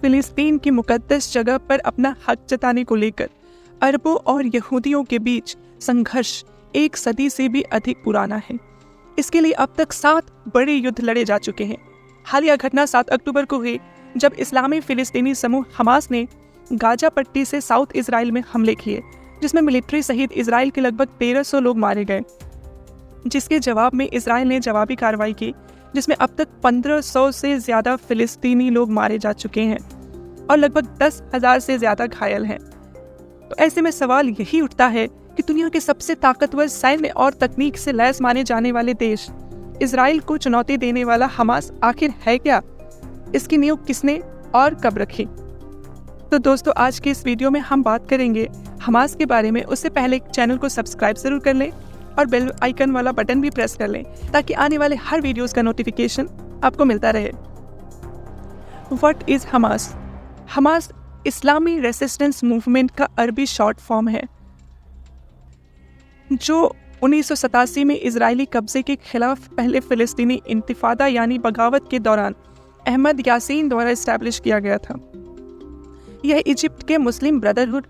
फिलिस्तीन की मुकद्दस जगह पर अपना हक जताने को लेकर अरबों और यहूदियों के बीच संघर्ष 1 सदी से भी अधिक पुराना है। इसके लिए अब तक 7 बड़े युद्ध लड़े जा चुके हैं। हालिया घटना 7 अक्टूबर को हुई जब इस्लामी फिलिस्तीनी समूह हमास ने गाजा पट्टी से साउथ इजराइल में हमले किए, जिसमें मिलिट्री सहित इजराइल के लगभग 1300 लोग मारे गए, जिसके जवाब में इजराइल ने जवाबी कार्रवाई की, जिसमें अब तक 1500 से ज़्यादा फिलिस्तीनी लोग मारे जा चुके हैं और लगभग 10,000 से ज़्यादा घायल हैं। तो ऐसे में सवाल यही उठता है कि दुनिया के सबसे ताकतवर सैन्य और तकनीक से लैस माने जाने वाले देश इजराइल को चुनौती देने वाला हमास आखिर है क्या? इसकी नींव किसने और कब रखी? तो दोस्तों, आज के इस वीडियो में हम बात करेंगे हमास के बारे में। उससे पहले चैनल को सब्सक्राइब जरूर कर लें और बेल आइकन वाला बटन भी प्रेस कर लें ताकि आने वाले हर वीडियोस का नोटिफिकेशन आपको मिलता रहे। What is Hamas? Hamas Islami resistance movement का अरबी शॉर्ट फॉर्म है, जो 1987 में इजरायली कब्जे के खिलाफ पहले फिलिस्तीनी इंतिफादा यानी बगावत के दौरान अहमद यासीन द्वारा इस्टेब्लिश किया गया था। यह इजिप्ट के मुस्लिम ब्रदरहुड,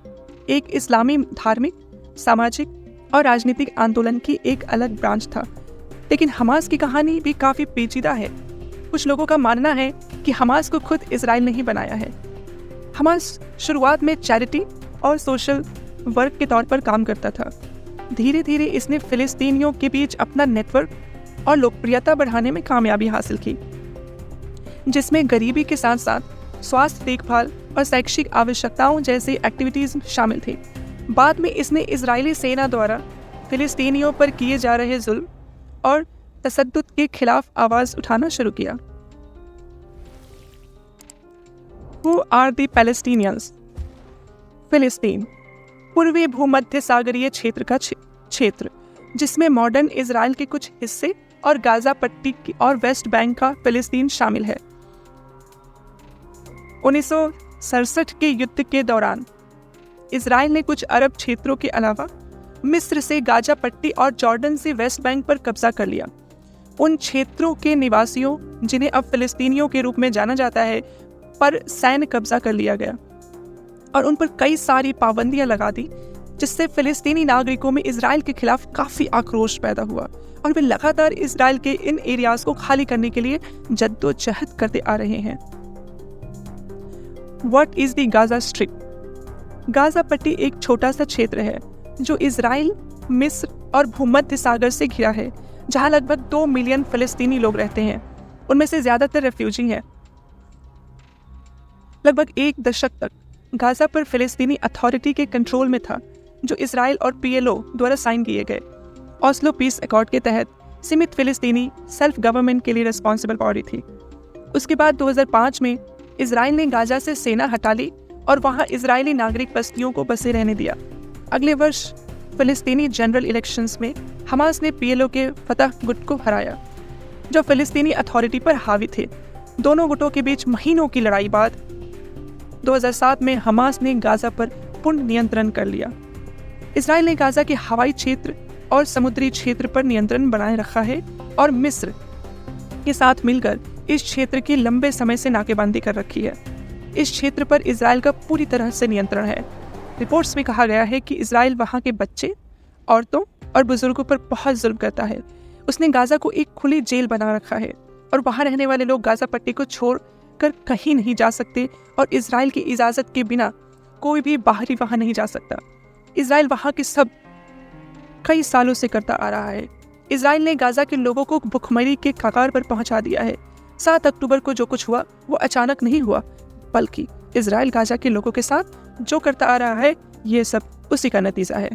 एक इस्लामी धार्मिक, सामाजिक और राजनीतिक आंदोलन की एक अलग ब्रांच था। लेकिन हमास की कहानी भी काफ़ी पेचीदा है। कुछ लोगों का मानना है कि हमास को खुद इजराइल ने ही बनाया है। हमास शुरुआत में चैरिटी और सोशल वर्क के तौर पर काम करता था। धीरे धीरे इसने फिलिस्तीनियों के बीच अपना नेटवर्क और लोकप्रियता बढ़ाने में कामयाबी हासिल की, जिसमें गरीबी के साथ साथ स्वास्थ्य देखभाल और शैक्षिक आवश्यकताओं जैसी एक्टिविटीज शामिल थी। बाद में इसने इजरायली सेना द्वारा फिलिस्तीनियों पर किए जा रहे जुल्म और तशद्दुद के खिलाफ आवाज उठाना शुरू किया। Who are the Palestinians? फिलिस्तीन पूर्वी भूमध्य सागरीय क्षेत्र का क्षेत्र, जिसमें मॉडर्न इजराइल के कुछ हिस्से और गाजा पट्टी और वेस्ट बैंक का फिलिस्तीन शामिल है। 1967 के युद्ध के दौरान इजराइल ने कुछ अरब क्षेत्रों के अलावा मिस्र से गाजा पट्टी और जॉर्डन से वेस्ट बैंक पर कब्जा कर लिया। उन क्षेत्रों के निवासियों, जिन्हें अब फिलिस्तीनियों के रूप में जाना जाता है, पर सैन्य कब्जा कर लिया गया और उन पर कई सारी पाबंदियां लगा दी, जिससे फिलिस्तीनी नागरिकों में इजराइल के खिलाफ काफी आक्रोश पैदा हुआ और वे लगातार इजराइल के इन एरियाज को खाली करने के लिए जद्दोजहद करते आ रहे हैं। What is the Gaza strip? Gaza पट्टी एक छोटा सा क्षेत्र है जो इजराइल, मिस्र और भूमध्य सागर से घिरा है, जहां लगभग 2 मिलियन फिलिस्तीनी लोग रहते हैं। उनमें से ज्यादातर रेफ्यूजी हैं। लगभग 1 दशक तक गाजा पर फिलिस्तीनी अथॉरिटी के कंट्रोल में था, जो इजराइल और PLO द्वारा साइन किए गए ऑस्लो पीस अकॉर्ड के तहत सीमित फिलिस्तीनी सेल्फ गवर्नमेंट के लिए रिस्पॉन्सिबल बॉडी थी। उसके बाद 2005 में इजराइल ने गाजा से सेना हटा ली और वहां इजरायली नागरिक बस्तियों को बसे रहने दिया। अगले वर्ष फिलिस्तीनी जनरल इलेक्शंस में हमास ने PLO के फतह गुट को हराया, जो फिलिस्तीनी अथॉरिटी पर हावी थे। दोनों गुटों के बीच महीनों की लड़ाई बाद 2007 में हमास ने गाजा पर पूर्ण नियंत्रण कर लिया। इजराइल ने गाजा के हवाई क्षेत्र और समुद्री क्षेत्र पर नियंत्रण बनाए रखा है और मिस्र के साथ मिलकर इस क्षेत्र की लंबे समय से नाकेबंदी कर रखी है। इस क्षेत्र पर इजराइल का पूरी तरह से नियंत्रण है। रिपोर्ट्स में कहा गया है कि इजराइल वहां के बच्चे, औरतों और बुजुर्गों पर बहुत जुल्म करता है। उसने गाजा को एक खुली जेल बना रखा है और वहां रहने वाले लोग गाजा पट्टी को छोड़ कर कहीं नहीं जा सकते और इजराइल की इजाजत के बिना कोई भी बाहरी वहां नहीं जा सकता। इजराइल वहां के सब कई सालों से करता आ रहा है। इजराइल ने गाजा के लोगों को भुखमरी के कगार पर पहुंचा दिया है। 7 अक्टूबर को जो कुछ हुआ वो अचानक नहीं हुआ, बल्कि इजराइल गाजा के लोगों के साथ जो करता आ रहा है, ये सब उसी का नतीजा है।